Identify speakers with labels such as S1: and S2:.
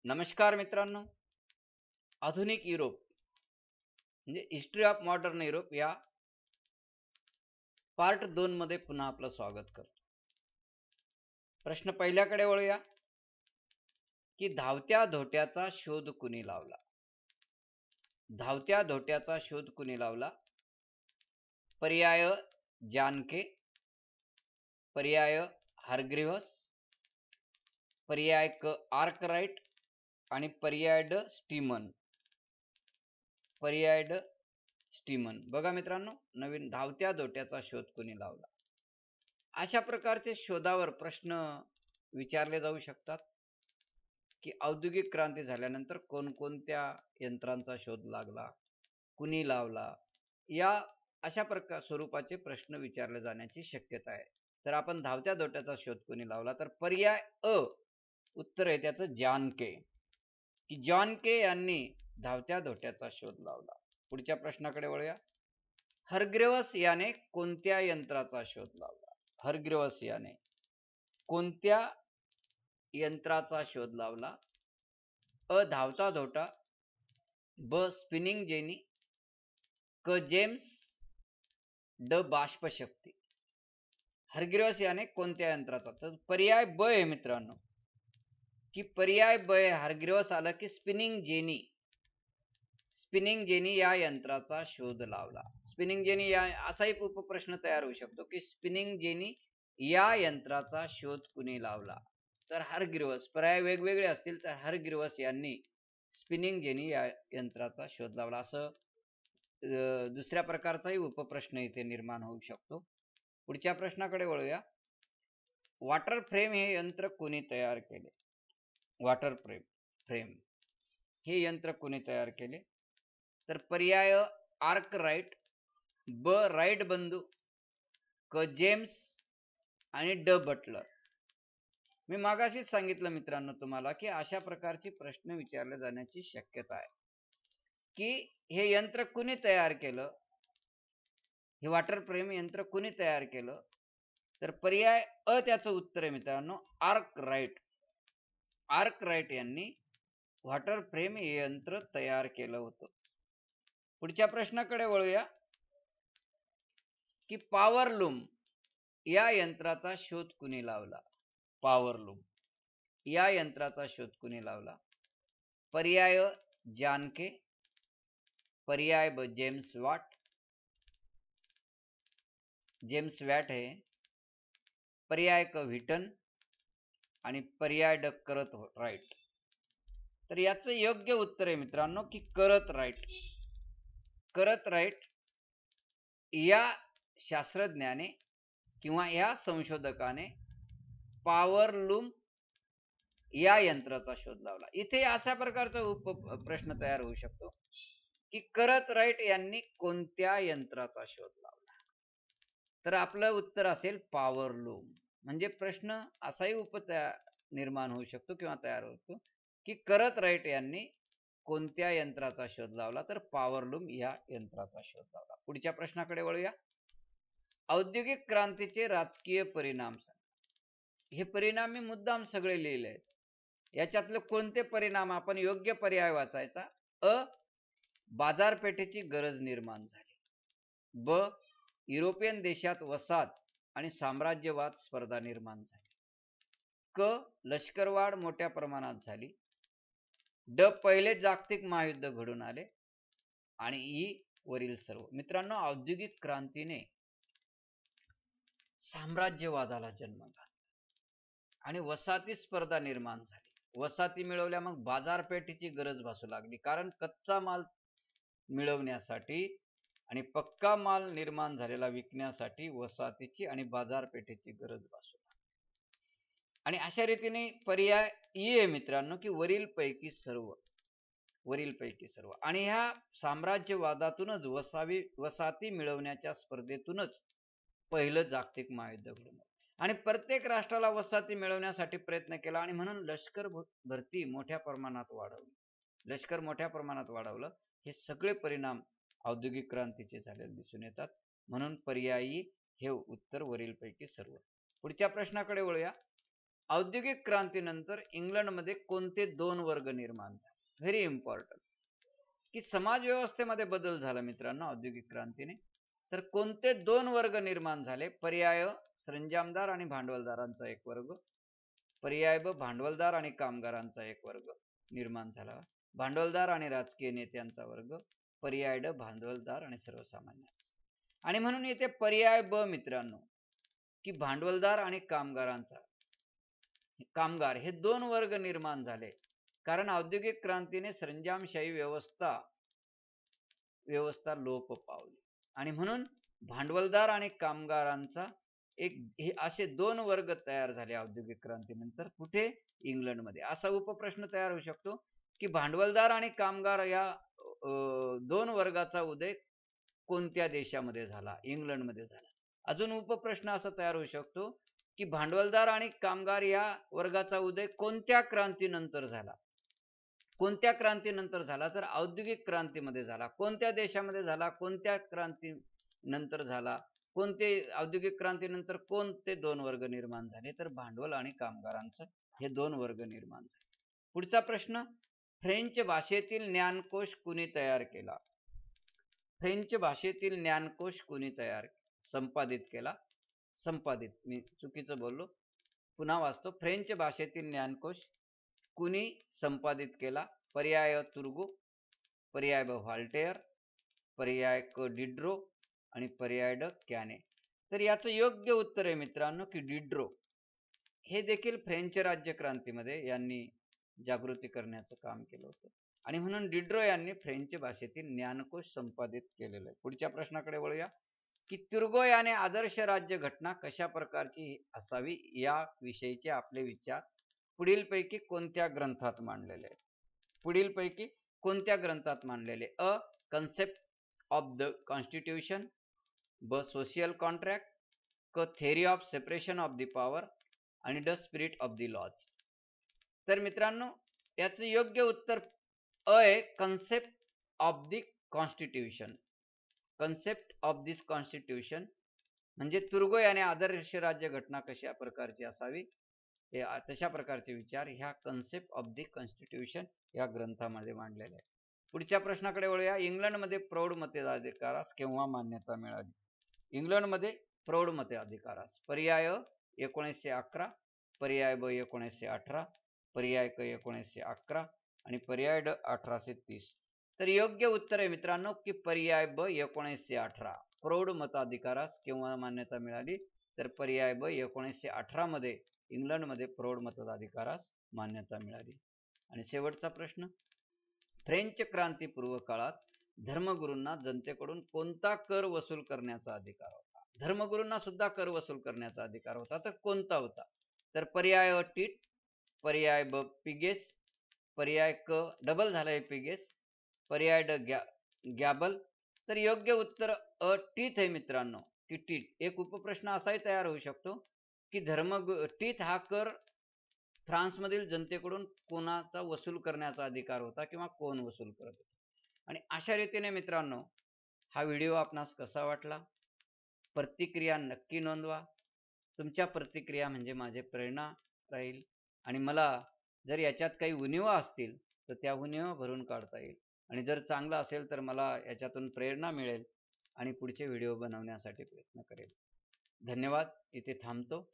S1: नमस्कार मित्रांनो. आधुनिक युरोप म्हणजे हिस्ट्री ऑफ मॉडर्न युरोप या पार्ट 2 मध्ये पुन्हा आपलं स्वागत करतो. प्रश्न पहिल्याकडे वळूया की धावत्या धोट्याचा शोध कुणी लावला. धावत्या धोट्याचा शोध कुणी लावला? पर्याय जानके, पर्याय हार्ग्रीव्हस, पर्याय क आर्कराइट आणि पर्याय ड स्टीमन. पर्याय ड स्टीमन. बघा मित्रांनो, नवीन धावत्या धोट्याचा शोध कोणी लावला. अशा प्रकारचे शोधावर प्रश्न विचारले जाऊ शकतात की औद्योगिक क्रांती झाल्यानंतर कोणकोणत्या यंत्रांचा शोध लागला, कुणी लावला, या अशा प्रकार स्वरूपाचे प्रश्न विचारले जाण्याची शक्यता आहे. तर आपण धावत्या धोट्याचा शोध कोणी लावला, तर पर्याय अ उत्तर आहे त्याचं जानके, की जानके यांनी धावत्या धोट्याचा शोध लावला. पुढच्या प्रश्नाकडे वळूया. हार्ग्रीव्हस याने कोणत्या यंत्राचा शोध लावला? हार्ग्रीव्हस याने कोणत्या यंत्राचा शोध लावला? अ धावता धोटा, ब स्पिनिंग जेनी, क जेम्स, ड बाष्पशक्ती. हार्ग्रीव्हस याने कोणत्या यंत्राचा? तर पर्याय ब आहे मित्रांनो, की पर्याय ब आहे. हार्ग्रीव्हस आलं की स्पिनिंग जेनी, स्पिनिंग जेनी या यंत्राचा शोध लावला. स्पिनिंग जेनी या असाही उपप्रश्न तयार होऊ शकतो की स्पिनिंग जेनी या यंत्राचा शोध कुणी लावला? तर हार्ग्रीव्हस. पर्याय वेगवेगळे असतील तर हार्ग्रीव्हस यांनी स्पिनिंग जेनी या यंत्राचा शोध लावला. असं दुसऱ्या प्रकारचाही उपप्रश्न इथे निर्माण होऊ शकतो. पुढच्या प्रश्नाकडे वळूया. वॉटर फ्रेम हे यंत्र कोणी तयार केले? वॉटर फ्रेम हे यंत्र कोणी तयार केले? तर पर्याय आर्कराइट, ब राईट बंधू, क जेम्स आणि ड बटलर. मी मागाशीच सांगितलं मित्रांनो तुम्हाला की अशा प्रकारचे प्रश्न विचारले जाण्याची शक्यता आहे की हे यंत्र कुणी तयार केलं, हे वॉटर फ्रेम यंत्र कुणी तयार केलं? तर पर्याय अ त्याचं उत्तर आहे मित्रांनो, आर्कराइट. आर्कराइट यांनी वॉटर फ्रेम हे यंत्र तयार केलं होतं. पुढच्या प्रश्नाकडे वळूया की पॉवरलूम या यंत्राचा शोध कुणी लावला? पॉवरलूम या यंत्राचा शोध कुणी लावला? पर्याय जानके, पर्याय ब जेम्स वॉट, जेम्स वॅट आहे, पर्याय क व्हिटन आणि पर्याय ड करत राईट. तर याचं योग्य उत्तर आहे मित्रांनो की करत राईट. करत राईट या शास्त्रज्ञाने किंवा या संशोधकाने पॉवरलूम या यंत्राचा शोध लावला. इथे अशा प्रकारचा प्रश्न तयार होऊ शकतो की करत राईट यांनी कोणत्या यंत्राचा शोध लावला? तर आपलं उत्तर असेल पॉवरलूम. म्हणजे प्रश्न असाही निर्माण होऊ शकतो किंवा तयार होतो की करत राईट यांनी कोणत्या यंत्राचा शोध लावला? तर पॉवरलूम या यंत्राचा शोध लावला. पुढच्या प्रश्नाकडे वळूया. औद्योगिक क्रांतीचे राजकीय परिणाम सांगा. हे परिणाम मी मुद्दाम सगळे लिहिले आहेत. याच्यातले कोणते परिणाम? आपण योग्य पर्याय वाचायचा. अ बाजारपेठेची गरज निर्माण झाली, ब युरोपियन देशात वसाहत आणि साम्राज्यवाद स्पर्धा निर्माण झाली, क लष्करवाढ मोठ्या प्रमाणात झाली, ड पहिले जागतिक महायुद्ध घडून आले आणि ई वरील सर्व. मित्रांनो, औद्योगिक क्रांतीने साम्राज्यवादाला जन्म घातला आणि वसाहती स्पर्धा निर्माण झाली. वसाहती मिळवल्या, मग बाजारपेठेची गरज भासू लागली, कारण कच्चा माल मिळवण्यासाठी आणि पक्का माल निर्माण झालेला विकण्यासाठी वसाहतीची आणि बाजारपेठेची गरज भासू लागली. आणि अशा रीतीने पर्याय ई आहे मित्रांनो की वरील पैकी सर्व. वरील पैकी सर्व. आणि ह्या साम्राज्यवादातूनच वसाहती मिळवण्याच्या स्पर्धेतूनच पहिलं जागतिक महायुद्ध घडलं आणि प्रत्येक राष्ट्राला वसाहती मिळवण्यासाठी प्रयत्न केला आणि म्हणून लष्कर भरती मोठ्या प्रमाणात वाढवली. लष्कर मोठ्या प्रमाणात वाढवलं. हे सगळे परिणाम औद्योगिक क्रांतीचे झालेले दिसून येतात. म्हणून पर्यायी हे उत्तर वरील पैकी सर्व. पुढच्या प्रश्नाकडे वळूया. औद्योगिक क्रांतीनंतर इंग्लंडमध्ये कोणते दोन वर्ग निर्माण झाले? व्हेरी इम्पॉर्टंट, की समाज व्यवस्थेमध्ये बदल झाला मित्रांनो औद्योगिक क्रांतीने. तर कोणते दोन वर्ग निर्माण झाले? पर्याय सरंजामदार आणि भांडवलदारांचा एक वर्ग, पर्याय ब भांडवलदार आणि कामगारांचा एक वर्ग निर्माण झाला, भांडवलदार आणि राजकीय नेत्यांचा वर्ग, पर्याय ड भांडवलदार आणि सर्वसामान्यांचा. आणि म्हणून इथे पर्याय ब मित्रांनो, की भांडवलदार आणि कामगार हे दोन वर्ग निर्माण झाले कारण औद्योगिक क्रांतीने सरंजामशाही व्यवस्था लोप पावली. आणि म्हणून भांडवलदार आणि कामगारांचा हे असे दोन वर्ग तयार झाले औद्योगिक क्रांतीनंतर. कुठे? इंग्लंडमध्ये. असा उपप्रश्न तयार होऊ शकतो की भांडवलदार आणि कामगार या दोन वर्गाचा उदय कोणत्या देशामध्ये झाला? इंग्लंडमध्ये झाला. अजून उपप्रश्न असा तयार होऊ शकतो की भांडवलदार आणि कामगार या वर्गाचा उदय कोणत्या क्रांतीनंतर झाला? कोणत्या क्रांतीनंतर झाला? तर औद्योगिक क्रांतीमध्ये झाला. कोणत्या देशामध्ये झाला? कोणत्या क्रांतीनंतर झाला? कोणते औद्योगिक क्रांतीनंतर कोणते दोन वर्ग निर्माण झाले? तर भांडवल आणि कामगारांचं हे दोन वर्ग निर्माण झाले. पुढचा प्रश्न, फ्रेंच भाषेतील ज्ञानकोश कुणी तयार केला? फ्रेंच भाषेतील ज्ञानकोश कुणी संपादित केला? मी चुकीचं बोललो, पुन्हा वाचतो. फ्रेंच भाषेतील ज्ञानकोश कुणी संपादित केला? पर्याय तुर्गो, पर्याय ब व्हॉल्टेयर, पर्याय क डिड्रो आणि पर्याय ड कॅने. तर याचं योग्य उत्तर आहे मित्रांनो की डिड्रो. हे देखील फ्रेंच राज्यक्रांतीमध्ये यांनी जागृती करण्याचं काम केलं होतं आणि म्हणून डिड्रो यांनी फ्रेंच भाषेतील ज्ञानकोश संपादित केलेलं आहे. पुढच्या प्रश्नाकडे वळूया की तुर्गो याने आदर्श राज्य घटना कशा प्रकारची असावी या विषयीचे आपले विचार पुढीलपैकी कोणत्या ग्रंथात मांडलेले आहेत? पुढीलपैकी कोणत्या ग्रंथात मांडलेले? अ कन्सेप्ट ऑफ द कॉन्स्टिट्यूशन, ब सोशियल कॉन्ट्रॅक्ट, क theory of separation of the power आणि ड स्पिरिट ऑफ द लॉज. तर मित्रांनो याचं योग्य उत्तर अ आहे concept of the constitution. Concept of this constitution म्हणजे तुर्गो याने आदर्श राज्य घटना कशा प्रकारची असावी तशा प्रकारचे विचार ह्या कन्सेप्ट ऑफ द कॉन्स्टिट्यूशन या ग्रंथामध्ये मांडलेले आहे. पुढच्या प्रश्नाकडे वळूया. इंग्लंडमध्ये प्रौढ मताधिकारास केव्हा मान्यता मिळाली? इंग्लंडमध्ये प्रौढ मताधिकारास पर्याय 1911, पर्याय ब 1918, पर्याय क 1911 आणि पर्याय ड 1830. तर योग्य उत्तर आहे मित्रांनो की पर्याय ब 1918. प्रौढ मताधिकारास केव्हा मान्यता मिळाली? तर पर्याय ब 1918 मध्ये इंग्लंडमध्ये प्रौढ मताधिकारास मान्यता मिळाली. आणि शेवटचा प्रश्न, फ्रेंच क्रांतीपूर्व काळात धर्मगुरूंना जनतेकडून कोणता कर वसूल करण्याचा अधिकार होता? धर्मगुरूंना सुद्धा कर वसूल करण्याचा अधिकार होता, तर कोणता होता? तर पर्याय अ टीट, पर्याय ब पिगेस, पर्याय क डबल झालाय पिगेस, पर्याय ड गॅबल. तर योग्य उत्तर अ टीथ आहे मित्रांनो की टीट. एक उपप्रश्न असाही तयार होऊ शकतो की टीथ हा कर फ्रान्समधील जनतेकडून कोणाचा वसूल करण्याचा अधिकार होता किंवा कोण वसूल करत होता. आणि अशा रीतीने मित्रांनो हा व्हिडिओ आपणास कसा वाटला? प्रतिक्रिया नक्की नोंदवा. तुमच्या प्रतिक्रिया म्हणजे माझे प्रेरणा राहील आणि मला जर याच्यात काही उणिवा असतील तर त्या उणिवा भरून काढता येईल आणि जर चांगलं असेल तर मला याच्यातून प्रेरणा मिळेल आणि पुढचे व्हिडिओ बनवण्यासाठी प्रयत्न करेल. धन्यवाद. इथे थांबतो.